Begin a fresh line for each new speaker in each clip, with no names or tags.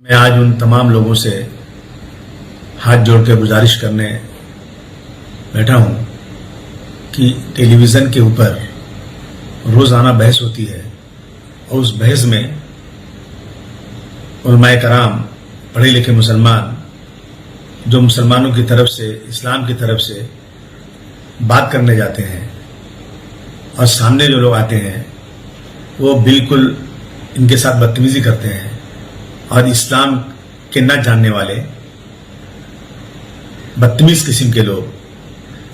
मैं आज उन तमाम लोगों से हाथ जोड़ के गुजारिश करने बैठा हूं कि टेलीविज़न के ऊपर रोज़ाना बहस होती है और उस बहस में उलमाए कराम, पढ़े लिखे मुसलमान जो मुसलमानों की तरफ से, इस्लाम की तरफ से बात करने जाते हैं और सामने जो लोग आते हैं वो बिल्कुल इनके साथ बदतमीजी करते हैं और इस्लाम के न जानने वाले बदतमीज किस्म के लोग,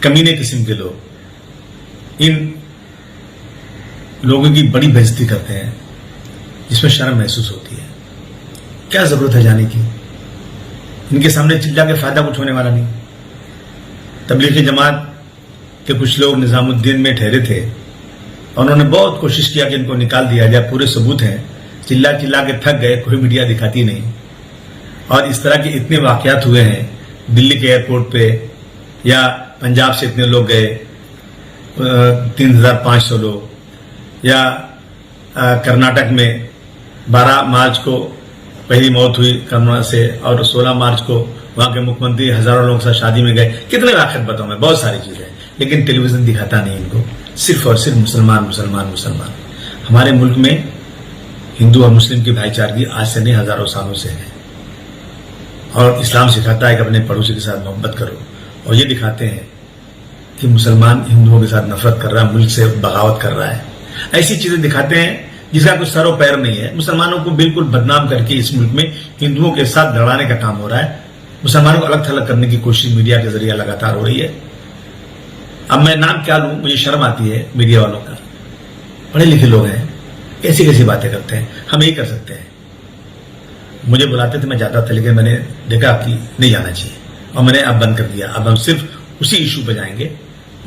कमीने किस्म के लोग इन लोगों की बड़ी बेइज्जती करते हैं जिसमें शर्म महसूस होती है। क्या जरूरत है जाने की? इनके सामने चिल्ला के फायदा कुछ होने वाला नहीं। तबलीगी जमात के कुछ लोग निजामुद्दीन में ठहरे थे और उन्होंने बहुत कोशिश किया कि इनको निकाल दिया जाए, पूरे सबूत हैं, चिल्ला चिल्ला के थक गए, कोई मीडिया दिखाती नहीं। और इस तरह के इतने वाकयात हुए हैं दिल्ली के एयरपोर्ट पे, या पंजाब से इतने लोग गए 3500 लोग, या कर्नाटक में 12 मार्च को पहली मौत हुई कोरोना से और 16 मार्च को वहां के मुख्यमंत्री हजारों लोगों के साथ शादी में गए। कितने वाकयात बताऊं मैं, बहुत सारी चीजें, लेकिन टेलीविजन दिखाता नहीं इनको, सिर्फ और सिर्फ मुसलमान मुसलमान मुसलमान। हमारे मुल्क में हिंदू और मुस्लिम की भाईचारगी आज से नहीं, हजारों सालों से है और इस्लाम सिखाता है कि अपने पड़ोसी के साथ मोहब्बत करो, और ये दिखाते हैं कि मुसलमान हिंदुओं के साथ नफरत कर रहा है, मुल्क से बगावत कर रहा है। ऐसी चीजें दिखाते हैं जिसका कोई सरो पैर नहीं है। मुसलमानों को बिल्कुल बदनाम करके इस मुल्क में हिंदुओं के साथ लड़ाने का काम हो रहा है। मुसलमानों को अलग थलग करने की कोशिश मीडिया के जरिए लगातार हो रही है। अब मैं नाम क्या लूं, मुझे शर्म आती है मीडिया वालों का। पढ़े लिखे लोग हैं, कैसी कैसी बातें करते हैं, हम यही कर सकते हैं। मुझे बुलाते थे, मैं जाता था, लेकिन मैंने देखा कि नहीं जाना चाहिए और मैंने अब बंद कर दिया। अब हम सिर्फ उसी इशू पे जाएंगे,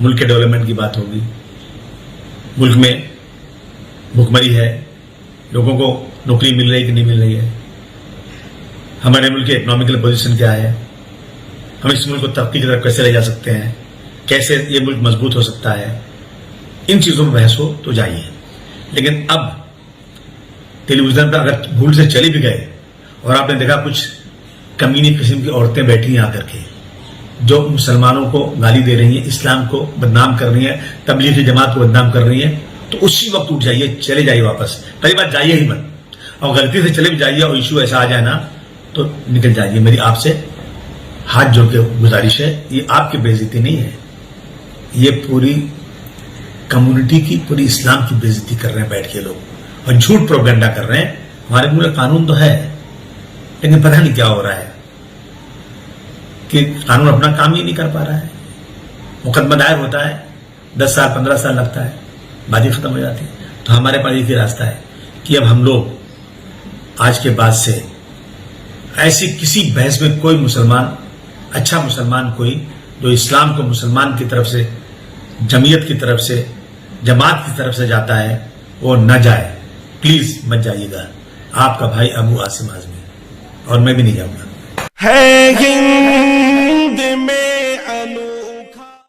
मुल्क के डेवलपमेंट की बात होगी। मुल्क में भुखमरी है, लोगों को नौकरी मिल रही है कि नहीं मिल रही है, हमारे मुल्क की इकोनॉमिकल पोजीशन क्या है, हम इस मुल्क को तरक्की की तरफ कैसे ले जा सकते हैं, कैसे ये मुल्क मजबूत हो सकता है, इन चीजों में बहस हो तो जाइए। लेकिन अब टेलीविजन पर अगर भूल से चले भी गए और आपने देखा कुछ कमीनी किस्म की औरतें बैठी हैं आकर के जो मुसलमानों को गाली दे रही हैं, इस्लाम को बदनाम कर रही हैं, तबलीगी जमात को बदनाम कर रही हैं, तो उसी वक्त उठ जाइए, चले जाइए वापस। पहली बात, जाइए ही मत, और गलती से चले भी जाइए और इशू ऐसा आ जाए ना तो निकल जाइए। मेरी आपसे हाथ जोड़ के गुजारिश है, ये आपकी बेइज्जती नहीं है, ये पूरी कम्युनिटी की, पूरी इस्लाम की बेइज्जती कर रहे हैं बैठ के लोग और झूठ प्रोपेगेंडा कर रहे हैं। हमारे मुल्क में कानून तो है, लेकिन पता नहीं क्या हो रहा है कि कानून अपना काम ही नहीं कर पा रहा है। मुकदमा दायर होता है, 10 साल 15 साल लगता है, बात खत्म हो जाती है। तो हमारे पास एक ही रास्ता है कि अब हम लोग आज के बाद से ऐसी किसी बहस में कोई मुसलमान, अच्छा मुसलमान कोई जो इस्लाम को मुसलमान की तरफ से, जमीयत की तरफ से, जमात की तरफ से जाता है वो न जाए। प्लीज मत जाइएगा। आपका भाई अबू आसिम आजमी, और मैं भी नहीं जाऊंगा।
है हिंद में